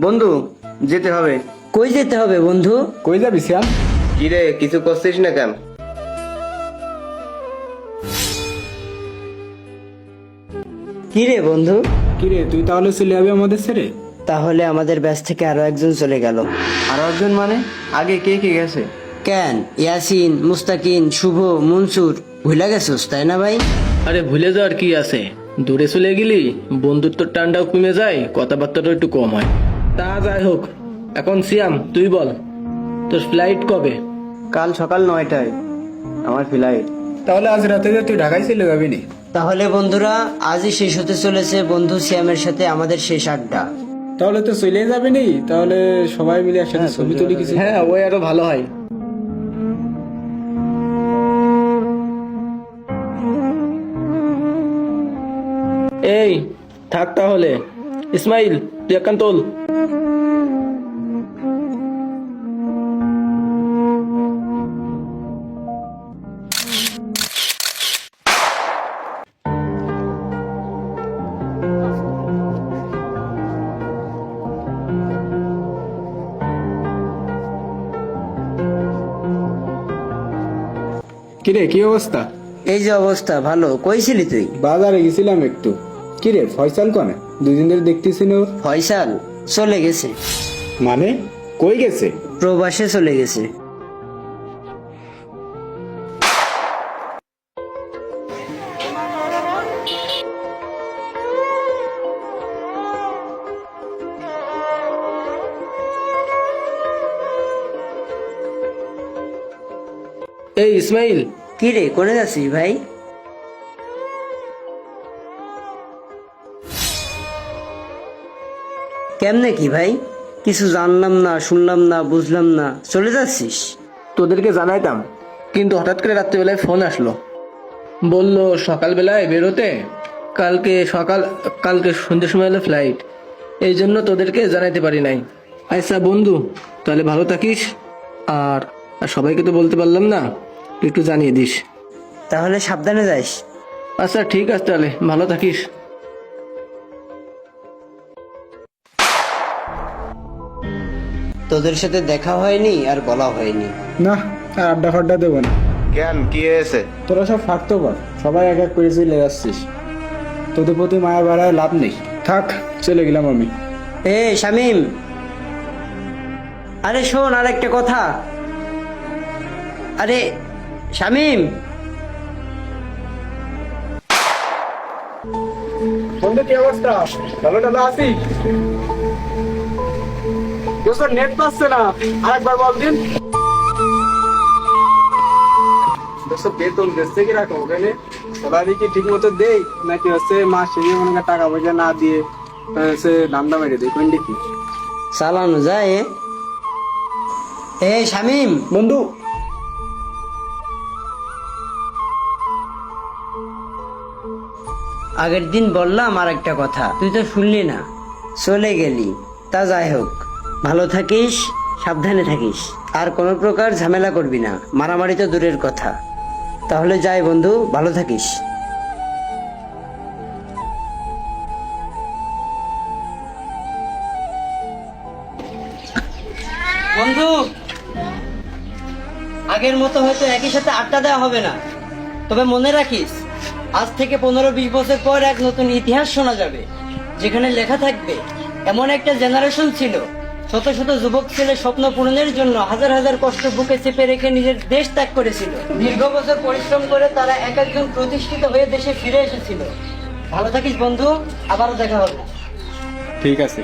বন্ধু, যেতে হবে। কই যেতে হবে বন্ধু? কই যাবি শ্যাম? কিরে, কিছু করছিস না কেন? কি রে বন্ধু? কিরে তুই তাহলে চলে যাবি আমাদের ছেড়ে? তাহলে আমাদের ব্যাচ থেকে আরো একজন চলে গেল। আর একজন মানে? আগে কে কে গেছে? কেন, ইয়াসিন, মুস্তাকিন, শুভ, মনসুর ভুলে গেছোস তাই না ভাই? আরে ভুলে যাওয়ার কি আছে, দূরে চলে গেলি বন্ধুত্বর টানটাও কমে যায়, কথাবার্তাটাও একটু কম হয়। তা যাই হোক, এখন সিয়াম তুই বল, তোর ফ্লাইট কবে? কাল সকাল 9টায় আমার ফ্লাইট। তাহলে আজ রাতে যে তুই ঢাকায় চলে যাবি নি? তাহলে বন্ধুরা, আজই শেষ হতে চলেছে বন্ধু সিয়ামের সাথে আমাদের শেষ আড্ডা। তাহলে তো চলে যাবি নি? তাহলে সবাই মিলে একসাথে ছবি তুলি কিছু। হ্যাঁ, ওই আরো ভালো হয়। এই থাক তাহলে, ইসমাইল তুই একান তোল। কিরে কি অবস্থা? এই যে অবস্থা, ভালো। কই ছিলি তুই? বাজারে গেছিলাম একটু। কিরে ফয়সাল কনে? দুদিন ধরে দেখতেছি না ওর। ফয়সাল চলে গেছে, মানে কই গেছে? প্রবাসে চলে গেছে। এই ইসমাইল, কি রে, কোনে যাচ্ছিস ভাই? কেমনে কি ভাই? কিছু জানলাম না, শুনলাম না, বুঝলাম না, চলে যাচ্ছিস? তোদেরকে জানাইতাম, কিন্তু হঠাৎ করে রাত্রিবেলায় ফোন আসলো, বললো সকালবেলায় বেরোতে, কালকে সন্ধ্যের সময় হলো ফ্লাইট, এই জন্য তোদেরকে জানাইতে পারি নাই। আচ্ছা বন্ধু, তাহলে ভালো থাকিস, আর আর সবাইকে তো বলতে পারলাম না, তুই একটু জানিয়ে দিস। তাহলে সাবধানে যাইস। আচ্ছা ঠিক আছে, তাহলে ভালো থাকিস। তোদের সাথে দেখা হয়নি আর বলা হয়নি। না, আর আড্ডা ফাড্ডা দেবো না। কেন, কি হয়েছে? তোরা সব ফাঁকতো পার, সবাই এক এক করে চলে যাচ্ছিস। তোদের প্রতি মায়া বাড়ায় লাভ নেই। থাক, চলে গেলাম আমি। এ শামিম, আরে শোন আর একটা কথা। আরে শামিম, বন্ধু কি অবস্থা? ভালো টালো আছিস? দোস্ত নেট পাচ্ছে না, আরেকবার বল দিন। দোস্ত বেতন দেশে কি রাখো ওখানে? স্যালারি কি ঠিক মতো দেই, নাকি হচ্ছে মাস শেষে মনে কর টাকা পয়সা না দিয়ে হচ্ছে ধান্দা মেরে দেয়? কোনটা কি চালানো যায়? এ শামিম বন্ধু? আগের দিন বললাম আর একটা কথা, তুই তো শুনলি না, চলে গেলি। তা যাই হোক, ভালো থাকিস, সাবধানে থাকিস, আর কোনো প্রকার ঝামেলা করবি না, মারামারি তো দূরের কথা। তাহলে যাই বন্ধু, ভালো থাকিস। বন্ধু, আগের মতো হয়তো একই সাথে আড্ডা দেওয়া হবে না, তবে মনে রাখিস, আজ থেকে 15-20 বছর পর এক নতুন ইতিহাস শোনা যাবে, যেখানে লেখা থাকবে এমন একটা জেনারেশন ছিল, শত শত যুবক ছেলে স্বপ্ন পূরণের জন্য হাজার হাজার কষ্ট বুকে চেপে রেখে নিজের দেশ ত্যাগ করেছিল। দীর্ঘ বছর পরিশ্রম করে তারা এক একজন প্রতিষ্ঠিত হয়ে দেশে ফিরে এসেছিল। ভালো থাকিস বন্ধু, আবারও দেখা হবে। ঠিক আছে।